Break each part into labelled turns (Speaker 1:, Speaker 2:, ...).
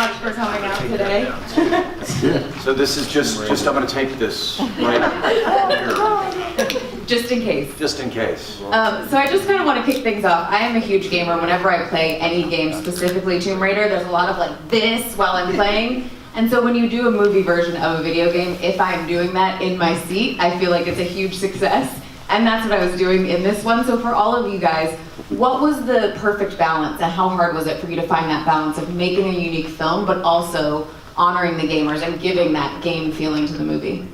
Speaker 1: much for coming out today.
Speaker 2: So this is just I'm going to tape this right here.
Speaker 1: Just in case.
Speaker 2: Just in case.
Speaker 1: So I just kind of want to kick things off. I am a huge gamer. Whenever I play any game, specifically Tomb Raider, there's a lot of like this while I'm playing. And so when you do a movie version of a video game, if I'm doing that in my seat, I feel like it's a huge success. And that's what I was doing in this one. So for all of you guys, what was the perfect balance and how hard was it for you to find that balance of making a unique film, but also honoring the gamers and giving that game feeling to the movie?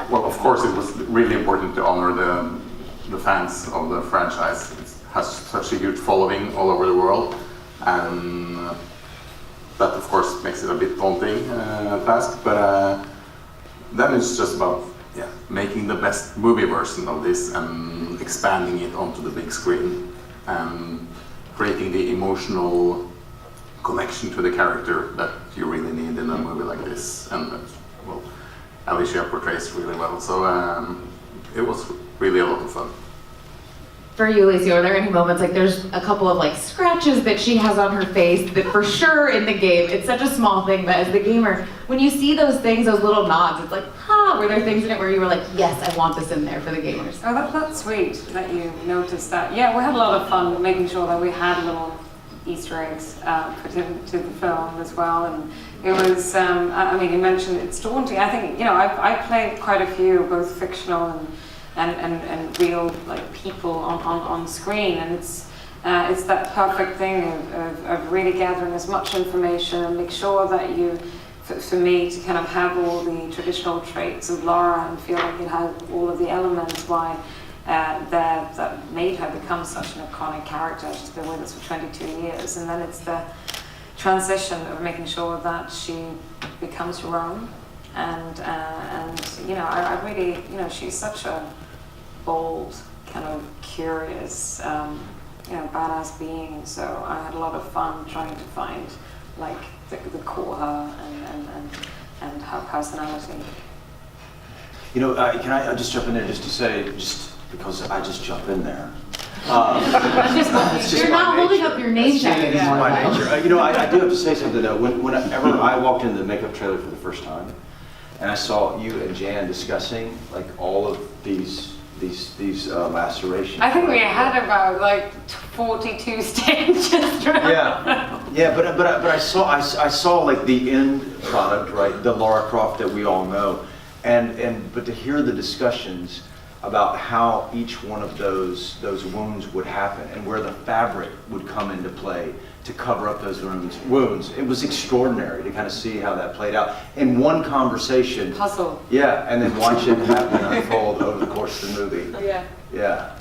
Speaker 3: Well, of course, it was really important to honor the fans of the franchise. It has such a huge following all over the world, and that, of course, makes it a bit daunting task. But then it's just about making the best movie version of this and expanding it onto the big screen and creating the emotional connection to the character that you really need in a movie like this. And well, Alicia portrays really well, so it was really a lot of fun.
Speaker 1: For you, Alicia, are there any moments, like there's a couple of like scratches that she has on her face that for sure in the game, it's such a small thing, but as the gamer, when you see those things, those little nods, it's like, were there things in it where you were like, yes, I want this in there for the gamers?
Speaker 4: Oh, that's sweet that you noticed that. Yeah, we had a lot of fun making sure that we had little Easter eggs put into the film as well, and it was, I mean, you mentioned it's daunting. I think, I played quite a few, both fictional and real like people on screen, and it's that perfect thing of really gathering as much information and make sure that you, for me, to kind of have all the traditional traits of Lara and feel like it has all of the elements why that made her become such an iconic character. She's been with us for 22 years, and then it's the transition of making sure that she becomes your own, and I really, she's such a bold, kind of curious, badass being. So I had a lot of fun trying to find like the core her and her personality.
Speaker 2: Can I just jump in there just to say, just because I just jump in there. It's just
Speaker 1: You're not holding up your name tag
Speaker 2: It's
Speaker 1: anymore.
Speaker 2: my nature. I do have to say something though. Whenever I walked into the makeup trailer for the first time, and I saw you and Jan discussing like all of these lacerations.
Speaker 4: I think we had about like 42 stages.
Speaker 2: Yeah, but I saw like the end product, right? The Lara Croft that we all know, but to hear the discussions about how each one of those wounds would happen and where the fabric would come into play to cover up those wounds. It was extraordinary to kind of see how that played out in one conversation.
Speaker 4: Puzzle.
Speaker 2: Yeah, and then watch it happen unfold over the course of the movie. Yeah.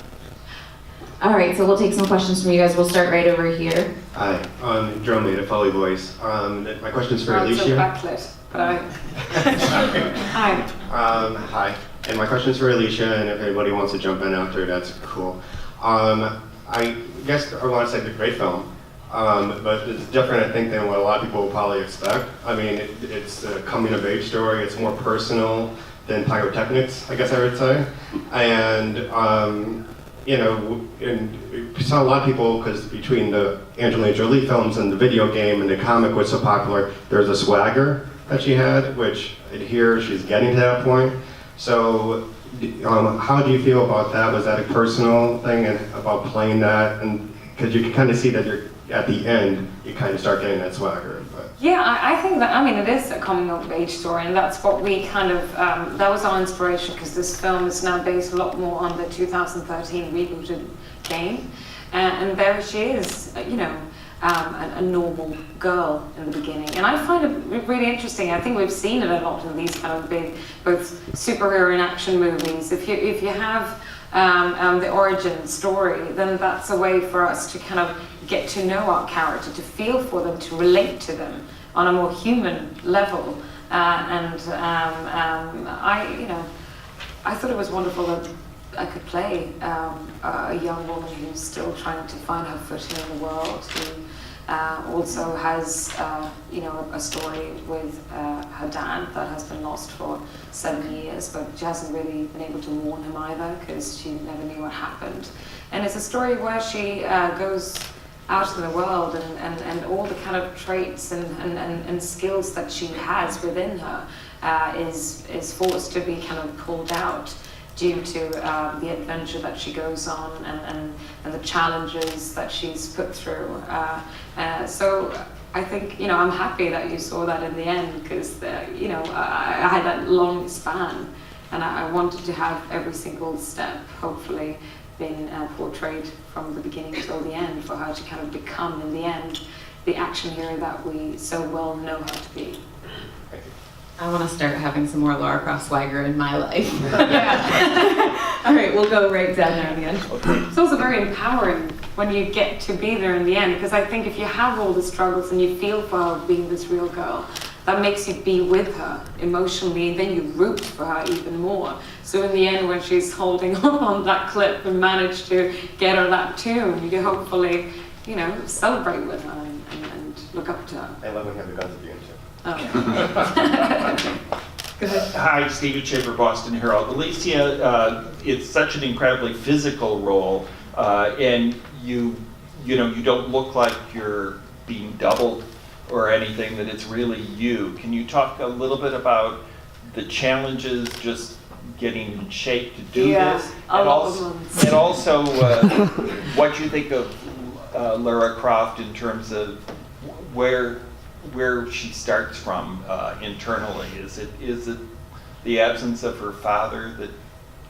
Speaker 1: All right, so we'll take some questions from you guys. We'll start right over here.
Speaker 5: Hi, I'm Jerome Made, Foley Voice. My question's for Alicia.
Speaker 4: So backlit, but Hi.
Speaker 5: Hi, and my question's for Alicia, and if anybody wants to jump in after, that's cool. I guess I want to say it's a great film. But it's different, I think, than what a lot of people will probably expect. I mean, it's a coming-of-age story. It's more personal than pyrotechnics, I guess I would say. And, and we saw a lot of people, because between the Angelina Jolie films and the video game and the comic was so popular, there's a swagger that she had, which here she's getting to that point. So how do you feel about that? Was that a personal thing and about playing that? And because you can kind of see that you're at the end, you kind of start getting that swagger. But.
Speaker 4: Yeah, I think that, it is a coming-of-age story, and that's what we kind of, that was our inspiration, because this film is now based a lot more on the 2013 rebooted game. And there she is, a normal girl in the beginning. And I find it really interesting. I think we've seen it a lot in these kind of big, both superhero and action movies. If you have the origin story, then that's a way for us to kind of get to know our character, to feel for them, to relate to them on a more human level. I thought it was wonderful that I could play a young woman who's still trying to find her footing in the world, who also has a story with her dad that has been lost for 7 years, but she hasn't really been able to warn him either because she never knew what happened. And it's a story where she goes out in the world, and all the kind of traits and skills that she has within her is forced to be kind of pulled out due to the adventure that she goes on and the challenges that she's put through. So I think, I'm happy that you saw that in the end, because, I had that long span, and I wanted to have every single step, hopefully, been portrayed from the beginning till the end, for her to kind of become, in the end, the action hero that we so well know her to be.
Speaker 1: I want to start having some more Lara Croft swagger in my life. Yeah. All right, we'll go right down there in the end.
Speaker 4: It's also very empowering when you get to be there in the end, because I think if you have all the struggles and you feel for her being this real girl, that makes you be with her emotionally, and then you root for her even more. So in the end, when she's holding on that clip and manage to get her that tune, you hopefully, celebrate with her and look up to her.
Speaker 5: I love when you have the guns at the end too.
Speaker 4: Go ahead.
Speaker 6: Hi, Stevie Chipper, Boston Herald. Alicia, it's such an incredibly physical role, and you don't look like you're being doubled or anything, that it's really you. Can you talk a little bit about the challenges just getting in shape to do this? And also what you think of Lara Croft in terms of where she starts from internally. Is it the absence of her father that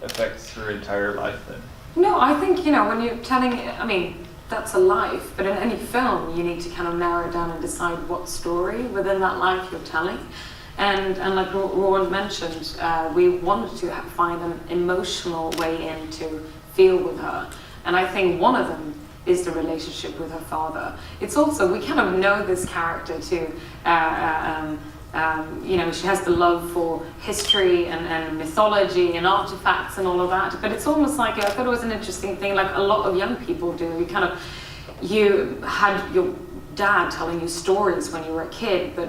Speaker 6: affects her entire life then?
Speaker 4: No, I think, when you're telling, that's a life, but in any film you need to kind of narrow down and decide what story within that life you're telling. And like Rowan mentioned, we wanted to find an emotional way in to feel with her. And I think one of them is the relationship with her father. It's also, we kind of know this character too. She has the love for history and mythology and artifacts and all of that. But it's almost like, I thought it was an interesting thing, like a lot of young people do. You had your dad telling you stories when you were a kid, but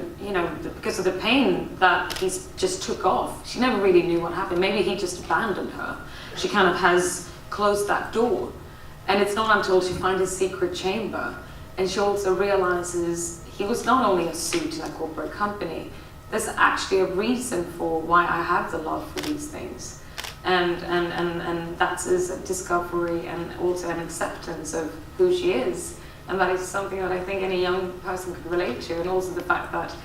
Speaker 4: because of the pain that he just took off, she never really knew what happened. Maybe he just abandoned her. She kind of has closed that door. And it's not until she finds his secret chamber, and she also realizes he was not only a suit in a corporate company. There's actually a reason for why I have the love for these things. And that is a discovery and also an acceptance of who she is. And that is something that I think any young person could relate to. And also the fact that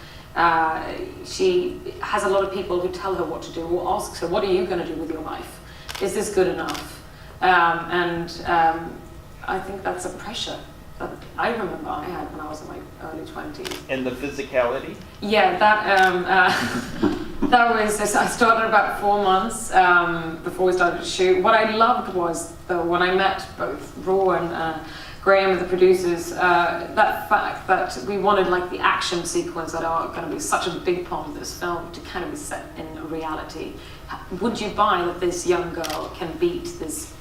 Speaker 4: she has a lot of people who tell her what to do, or asks her, what are you going to do with your life? Is this good enough? I think that's a pressure that I remember I had when I was in my early 20s.
Speaker 6: And the physicality?
Speaker 4: Yeah, that was, I started about 4 months before we started to shoot. What I loved was, though, when I met both Raw and Graham, the producers, that fact that we wanted like the action sequence that are going to be such a big part of this film to kind of be set in reality. Would you buy that this young girl can beat this,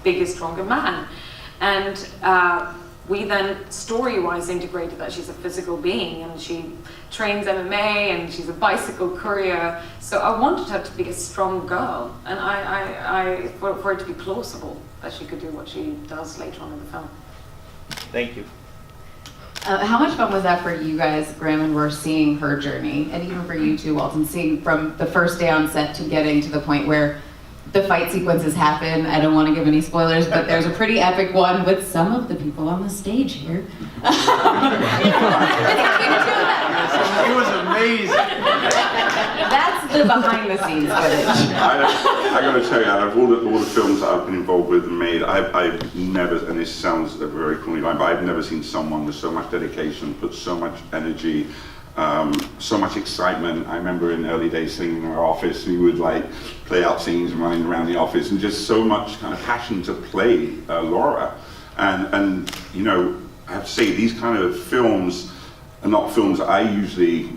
Speaker 4: bigger, stronger man? And we then story-wise integrated that she's a physical being, and she trains MMA, and she's a bicycle courier. So I wanted her to be a strong girl, and I for it to be plausible that she could do what she does later on in the film.
Speaker 6: Thank you.
Speaker 1: How much fun was that for you guys, Graham and Roar, seeing her journey, and even for you too, Walton, seeing from the first day on set to getting to the point where the fight sequences happen? I don't want to give any spoilers, but there's a pretty epic one with some of the people on the stage here.
Speaker 2: It was amazing.
Speaker 1: That's the behind the scenes footage.
Speaker 7: I got to tell you, out of all the films that I've been involved with and made, I've never, and this sounds a very corny line, but I've never seen someone with so much dedication, put so much energy, so much excitement. I remember in early days sitting in our office, we would like play out scenes and running around the office, and just so much kind of passion to play Laura. And I have to say, these kind of films are not films that I usually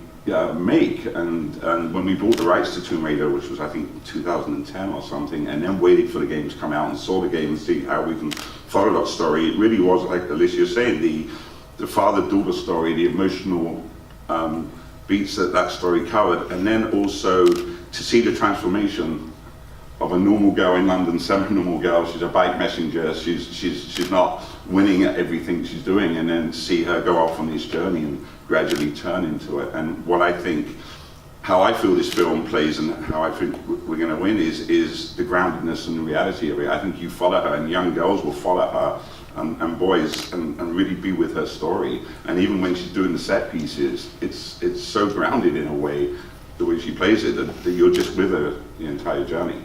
Speaker 7: make. And when we bought the rights to Tomb Raider, which was I think 2010 or something, and then waited for the game to come out and saw the game and see how we can follow that story, it really was, like Alicia was saying, the father-daughter story, the emotional beats that story covered, and then also to see the transformation of a normal girl in London, semi-normal girl. She's a bike messenger. She's not winning at everything she's doing, and then see her go off on this journey and gradually turn into it. And what I think, how I feel this film plays and how I think we're going to win is the groundedness and the reality of it. I think you follow her, and young girls will follow her, and boys, and really be with her story. And even when she's doing the set pieces, it's so grounded in a way, the way she plays it, that you're just with her the entire journey.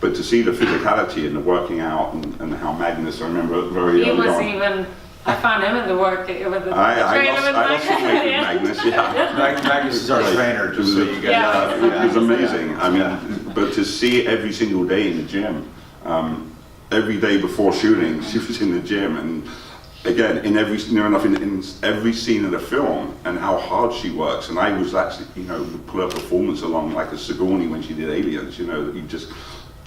Speaker 7: But to see the physicality and the working out, and how Magnus, I remember very
Speaker 4: He
Speaker 7: early
Speaker 4: was
Speaker 7: on.
Speaker 4: even, I found him in the work with the
Speaker 7: I
Speaker 4: trainer with
Speaker 7: lost weight with Magnus, yeah.
Speaker 2: Magnus is our trainer, just so you guys know.
Speaker 4: Yeah.
Speaker 7: It was amazing. I mean, but to see every single day in the gym, every day before shooting, she was in the gym, and again, in every scene of the film, and how hard she works. And I was actually, would pull her performance along like a Sigourney when she did Aliens.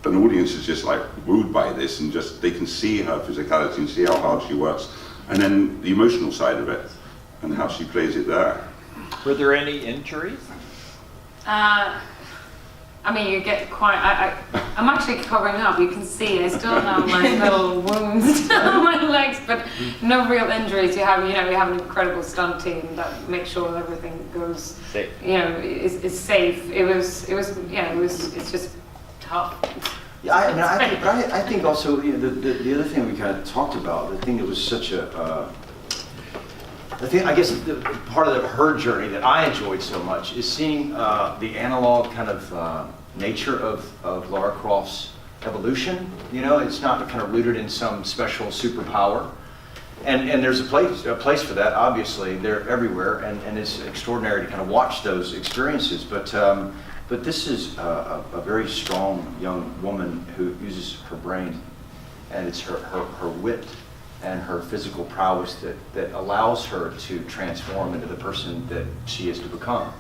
Speaker 7: An audience is just like wooed by this, and just they can see her physicality and see how hard she works, and then the emotional side of it and how she plays it there.
Speaker 6: Were there any injuries?
Speaker 4: I mean, you get quite. I'm actually covering up. You can see I still have my little wounds on my legs, but no real injuries. You have an incredible stunt team that makes sure that everything goes
Speaker 6: Safe.
Speaker 4: Is safe. It's just tough.
Speaker 2: Yeah, I think also the other thing we kind of talked about, the thing that was such a, I guess part of her journey that I enjoyed so much is seeing the analog kind of nature of Lara Croft's evolution. It's not kind of rooted in some special superpower, and there's a place for that. Obviously, they're everywhere, and it's extraordinary to kind of watch those experiences. But this is a very strong young woman who uses her brain, and it's her wit and her physical prowess that allows her to transform into the person that she is to become.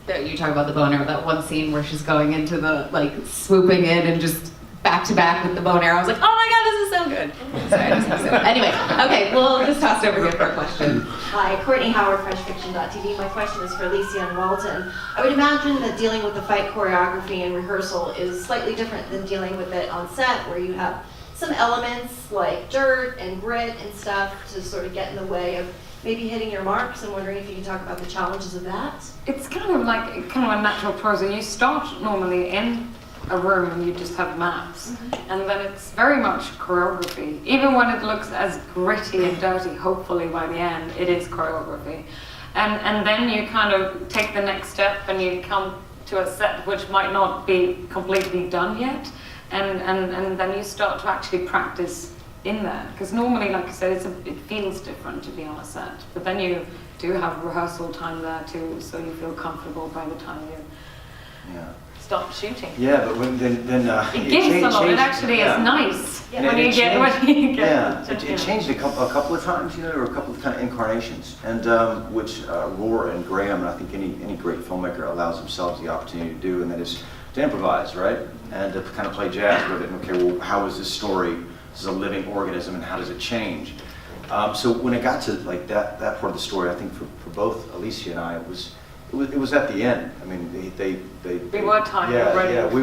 Speaker 1: You talk about the bow and arrow, that one scene where she's going into the, swooping in and just back to back with the bow and arrow. I was like, oh my God, this is so good. Sorry, I just missed it. Anyway, okay, we'll just toss it over here for a question.
Speaker 8: Hi, Courtney Howard, FrenchFiction.tv. My question is for Alicia and Walton. I would imagine that dealing with the fight choreography and rehearsal is slightly different than dealing with it on set, where you have some elements like dirt and grit and stuff to sort of get in the way of maybe hitting your marks. I'm wondering if you can talk about the challenges of that.
Speaker 4: It's kind of a natural process. You start normally in a room and you just have maps, and then it's very much choreography. Even when it looks as gritty and dirty, hopefully by the end it is choreography. And then you kind of take the next step and you come to a set which might not be completely done yet, and then you start to actually practice in there, because normally, like I said, it feels different to be on a set, but then you do have rehearsal time there too, so you feel comfortable by the time you stop shooting.
Speaker 2: Yeah, but then
Speaker 4: it gives a lot. It actually is nice when you get.
Speaker 2: It changed a couple of times. There were a couple of kind of incarnations, and which Roar and Graham, and I think any great filmmaker allows themselves the opportunity to do, and that is to improvise, right, and to kind of play jazz with it. And okay, well, how is this story? This is a living organism, and how does it change? So when it got to that part of the story, I think for both Alicia and I, it was at the end. I mean,
Speaker 4: We were tired.
Speaker 2: We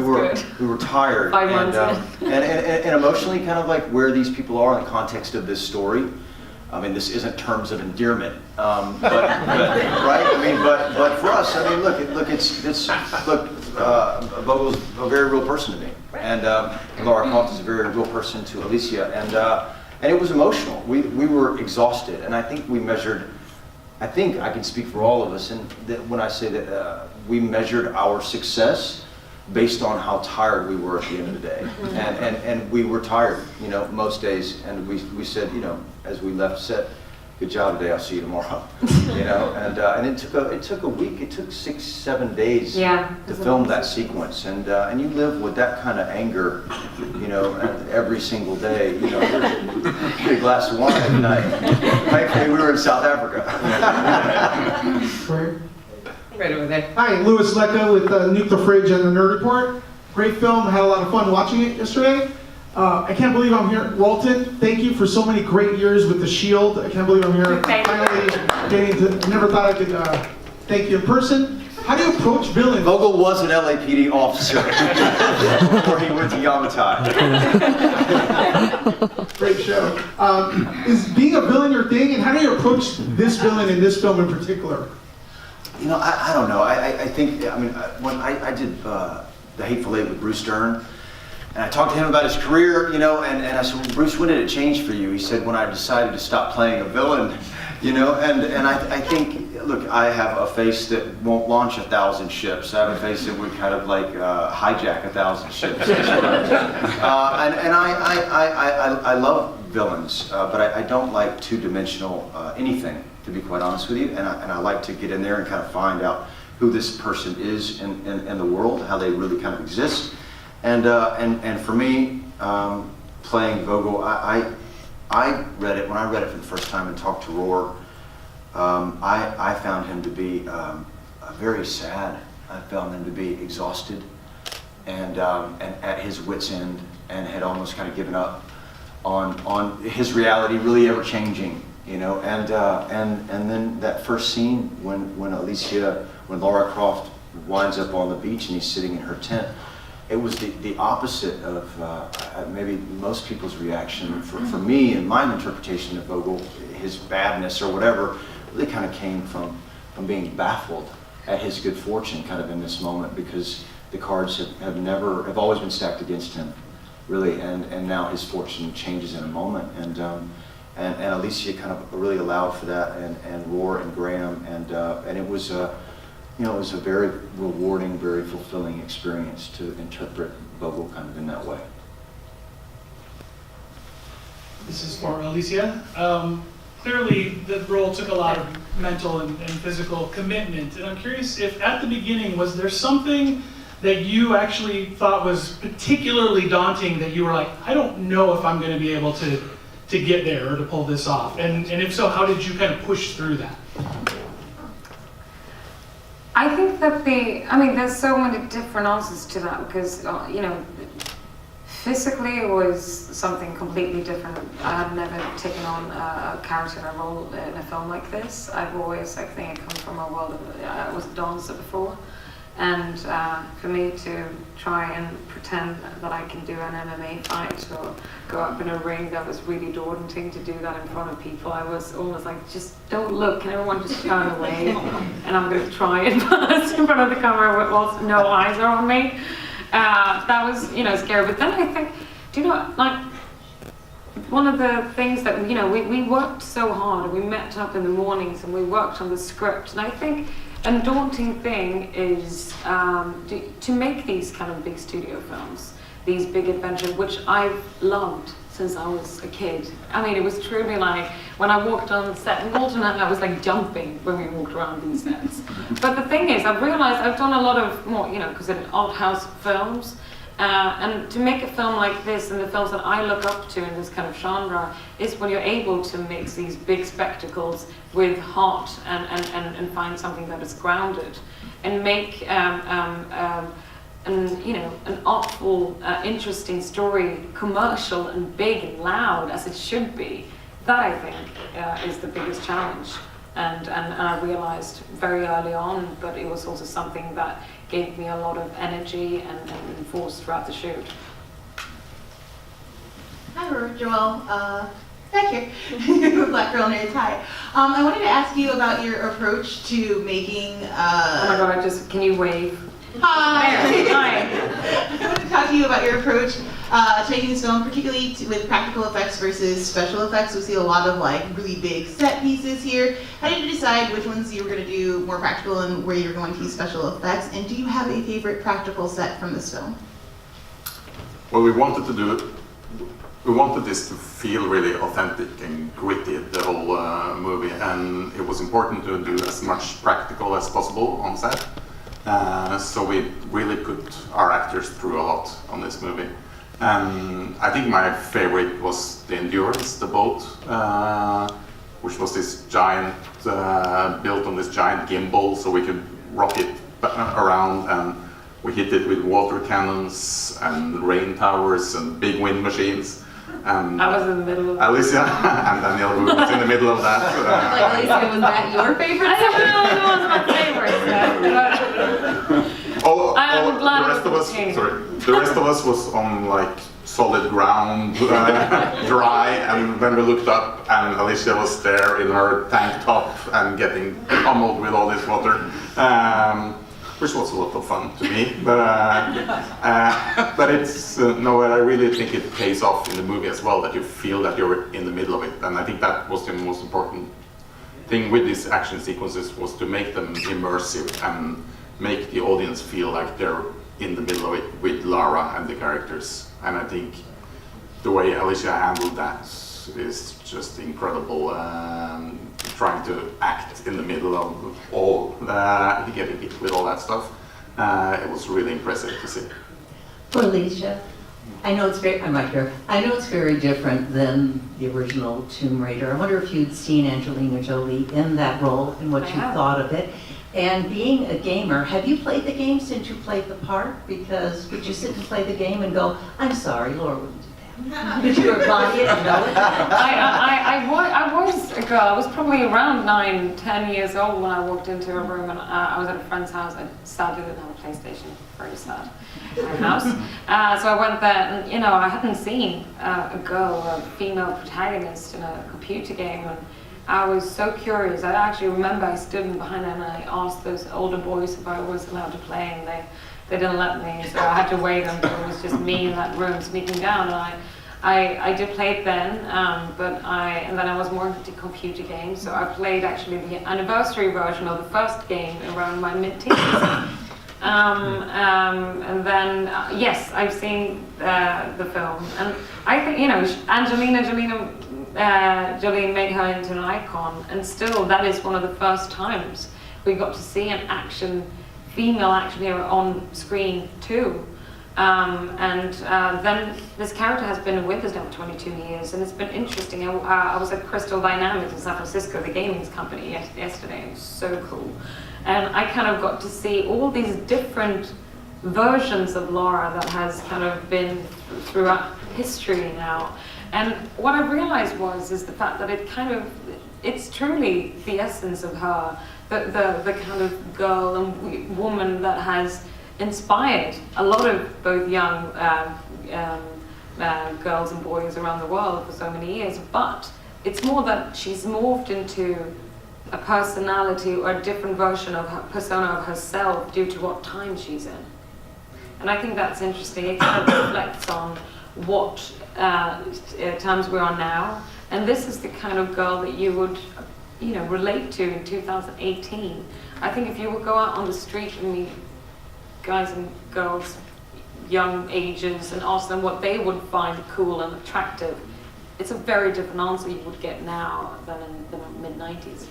Speaker 2: were tired.
Speaker 4: 5 months
Speaker 2: and emotionally, kind of like where these people are in the context of this story. I mean, this isn't terms of endearment, but right? I mean, but for us, I mean, look, Vogel's a very real person to me, and Lara Croft is a very real person to Alicia, and it was emotional. We were exhausted, and I think we measured. I think I can speak for all of us, and when I say that we measured our success based on how tired we were at the end of the day, and we were tired, most days, and we said, as we left set, good job today, I'll see you tomorrow, and it took a week, it took 6-7 days to film that sequence, and you live with that kind of anger, and every single day, get a glass of wine at night. Thankfully, we were in South Africa.
Speaker 1: Right over there.
Speaker 9: Hi, Louis Lecca with Nuclear Fridge and the Nerd Report. Great film, had a lot of fun watching it yesterday. I can't believe I'm here. Walton, thank you for so many great years with The Shield. I can't believe I'm here finally getting to, never thought I could thank you in person. How do you approach villains?
Speaker 2: Vogel was an LAPD officer before he went to Yamatai.
Speaker 9: Great show. Is being a villain your thing, and how do you approach this villain in this film in particular?
Speaker 2: You know, I don't know. I think, I mean, when I did The Hateful Eight with Bruce Dern, and I talked to him about his career, you know, and I said, well, Bruce, when did it change for you? He said, when I decided to stop playing a villain, you know, and I think, look, I have a face that won't launch 1,000 ships. I have a face that would kind of like hijack 1,000 ships. And I love villains, but I don't like two-dimensional anything, to be quite honest with you. And I like to get in there and kind of find out who this person is in the world, how they really kind of exist. And for me, playing Vogel, I read it, when I read it for the first time and talked to Roar, I found him to be very sad. I found him to be exhausted and at his wit's end, and had almost kind of given up on his reality really ever changing, you know. And then that first scene when Lara Croft winds up on the beach and he's sitting in her tent, it was the opposite of maybe most people's reaction. For me and my interpretation of Vogel, his badness or whatever, really kind of came from being baffled at his good fortune kind of in this moment, because the cards have always been stacked against him, really, and now his fortune changes in a moment. And Alicia kind of really allowed for that, and Roar and Graham, and it was you know, it was a very rewarding, very fulfilling experience to interpret Vogel kind of in that way.
Speaker 10: This is for Alicia. Clearly, the role took a lot of mental and physical commitment, and I'm curious if at the beginning, was there something that you actually thought was particularly daunting, that you were like, I don't know if I'm going to be able to get there or to pull this off? And if so, how did you kind of push through that?
Speaker 4: I think that there's so many different answers to that, because, you know, physically it was something completely different. I had never taken on a character and a role in a film like this. I've always, I think I come from a world of, I was a dancer before, and for me to try and pretend that I can do an MMA fight or go up in a ring, that was really daunting. To do that in front of people, I was almost like, just don't look, and everyone just turn away, and I'm going to try it first in front of the camera whilst no eyes are on me. That was, you know, scary. But then I think, do you know, like, one of the things that, you know, we worked so hard, we met up in the mornings and we worked on the script, and I think a daunting thing is to make these kind of big studio films, these big adventures, which I've loved since I was a kid. I mean, it was truly like, when I walked on the set, and Walton and I was like jumping when we walked around these sets. But the thing is, I've realized I've done a lot of more, you know, because in art house films, and to make a film like this, and the films that I look up to in this kind of genre, is when you're able to mix these big spectacles with heart and find something that is grounded, and make you know, an artful, interesting story, commercial and big and loud as it should be. That, I think, is the biggest challenge. And I realized very early on, but it was also something that gave me a lot of energy and force throughout the shoot.
Speaker 8: Hi, Joelle. Back here. Black Girl Nerds. Hi. I wanted to ask you about your approach to making.
Speaker 4: Oh my God! Can you wave?
Speaker 8: Hi.
Speaker 4: Hi.
Speaker 8: I wanted to talk to you about your approach to making this film, particularly with practical effects versus special effects. We see a lot of like really big set pieces here. How did you decide which ones you were going to do more practical and where you were going to use special effects? And do you have a favorite practical set from this film?
Speaker 3: Well, we wanted this to feel really authentic and gritty, the whole movie, and it was important to do as much practical as possible on set. So we really put our actors through a lot on this movie. I think my favorite was the Endurance, the boat, which was this giant, built on this giant gimbal, so we could rock it around, and we hit it with water cannons and rain towers and big wind machines. And
Speaker 4: I was in the middle of
Speaker 3: Alicia and Daniel who was in the middle of that.
Speaker 1: Like, Alicia, was that your favorite?
Speaker 4: I don't know, it was my favorite. I'm glad
Speaker 3: the rest of us,
Speaker 4: it was
Speaker 3: sorry, the rest of us was on like solid ground, dry, and then we looked up and Alicia was there in her tank top and getting pummeled with all this water, which was a lot of fun to me. But it's no, I really think it pays off in the movie as well that you feel that you're in the middle of it, and I think that was the most important thing with these action sequences was to make them immersive and make the audience feel like they're in the middle of it with Lara and the characters. And I think the way Alicia handled that is just incredible. Trying to act in the middle of all getting hit with all that stuff, it was really impressive to see.
Speaker 11: For Alicia, I know it's very, I'm right here. I know it's very different than the original Tomb Raider. I wonder if you'd seen Angelina Jolie in that role and what you thought of it. And being a gamer, have you played the game since you played the part? Because would you sit and play the game and go, I'm sorry, Laura wouldn't do that. Did you embody it and know it?
Speaker 4: I was a girl. I was probably around 9, 10 years old when I walked into a room and I was at a friend's house. I sadly didn't have a PlayStation, very sad, in my house. So I went there and, you know, I hadn't seen a girl, a female protagonist in a computer game. And I was so curious. I actually remember I stood behind them and I asked those older boys if I was allowed to play, and they didn't let me, so I had to wait until it was just me in that room sneaking down. And I did play it then, and then I was more into computer games, so I played actually the anniversary version of the first game around my mid-teens. And then, yes, I've seen the film, and I think, you know, Angelina Jolie made her into an icon, and still that is one of the first times we got to see an female action hero on screen too. Then this character has been with us now for 22 years, and it's been interesting. I was at Crystal Dynamics in San Francisco, the gaming company, yesterday. It was so cool. And I kind of got to see all these different versions of Lara that has kind of been throughout history now. And what I realized is the fact that it's truly the essence of her, the kind of girl and woman that has inspired a lot of both young girls and boys around the world for so many years. But it's more that she's morphed into a personality or a different version of her persona of herself due to what time she's in. And I think that's interesting. It kind of reflects on what times we're on now, and this is the kind of girl that you would, you know, relate to in 2018. I think if you would go out on the street and meet guys and girls, young ages, and ask them what they would find cool and attractive, it's a very different answer you would get now than in the mid-90s.